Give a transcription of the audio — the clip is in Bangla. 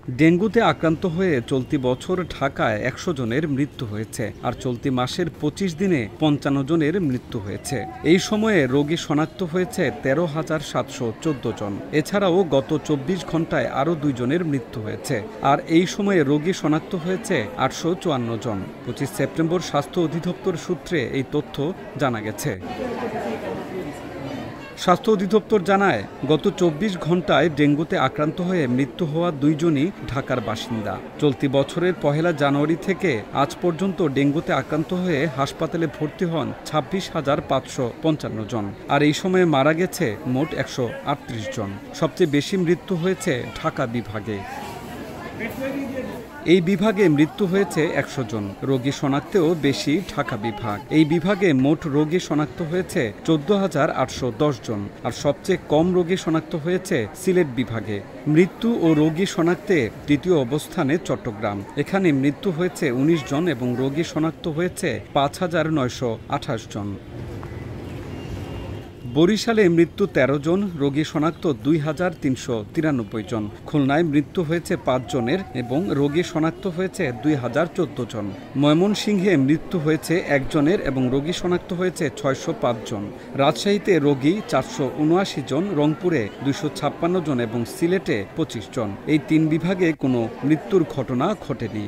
ডেঙ্গুতে আক্রান্ত হয়ে চলতি বছর ঢাকায় ১০০ জনের মৃত্যু হয়েছে, আর চলতি মাসের ২৫ দিনে ৫৫ জনের মৃত্যু হয়েছে। এই সময়ে রোগী শনাক্ত হয়েছে ১৩,৭১৪ জন। এছাড়াও গত ২৪ ঘন্টায় আরও ২ জনের মৃত্যু হয়েছে, আর এই সময়ে রোগী শনাক্ত হয়েছে ৮৫৪ জন। ২৫ সেপ্টেম্বর স্বাস্থ্য অধিদপ্তর সূত্রে এই তথ্য জানা গেছে। স্বাস্থ্য অধিদপ্তর জানায়, গত ২৪ ঘন্টায় ডেঙ্গুতে আক্রান্ত হয়ে মৃত্যু হওয়া ২ জনই ঢাকার বাসিন্দা। চলতি বছরের ১ জানুয়ারি থেকে আজ পর্যন্ত ডেঙ্গুতে আক্রান্ত হয়ে হাসপাতালে ভর্তি হন ২৬,৫৫৫ জন, আর এই সময়ে মারা গেছে মোট ১৩৮ জন। সবচেয়ে বেশি মৃত্যু হয়েছে ঢাকা বিভাগে। এই বিভাগে মৃত্যু হয়েছে ১০০ জন। রোগী শনাক্তেও বেশি ঢাকা বিভাগ। এই বিভাগে মোট রোগী শনাক্ত হয়েছে ১৪,৮১০ জন, আর সবচেয়ে কম রোগী শনাক্ত হয়েছে সিলেট বিভাগে। মৃত্যু ও রোগী শনাক্তে দ্বিতীয় অবস্থানে চট্টগ্রাম। এখানে মৃত্যু হয়েছে ১৯ জন এবং রোগী শনাক্ত হয়েছে ৫,৯২৮ জন। বরিশালে মৃত্যু ১৩ জন, রোগী শনাক্ত ২,৩৯৩ জন। খুলনায় মৃত্যু হয়েছে ৫ জনের এবং রোগী শনাক্ত হয়েছে ২,০১৪ জন। ময়মনসিংহে মৃত্যু হয়েছে ১ জনের এবং রোগী শনাক্ত হয়েছে ৬০৫ জন। রাজশাহীতে রোগী ৪৭৯ জন, রংপুরে ২৫৬ জন এবং সিলেটে ২৫ জন। এই ৩ বিভাগে কোনো মৃত্যুর ঘটনা ঘটেনি।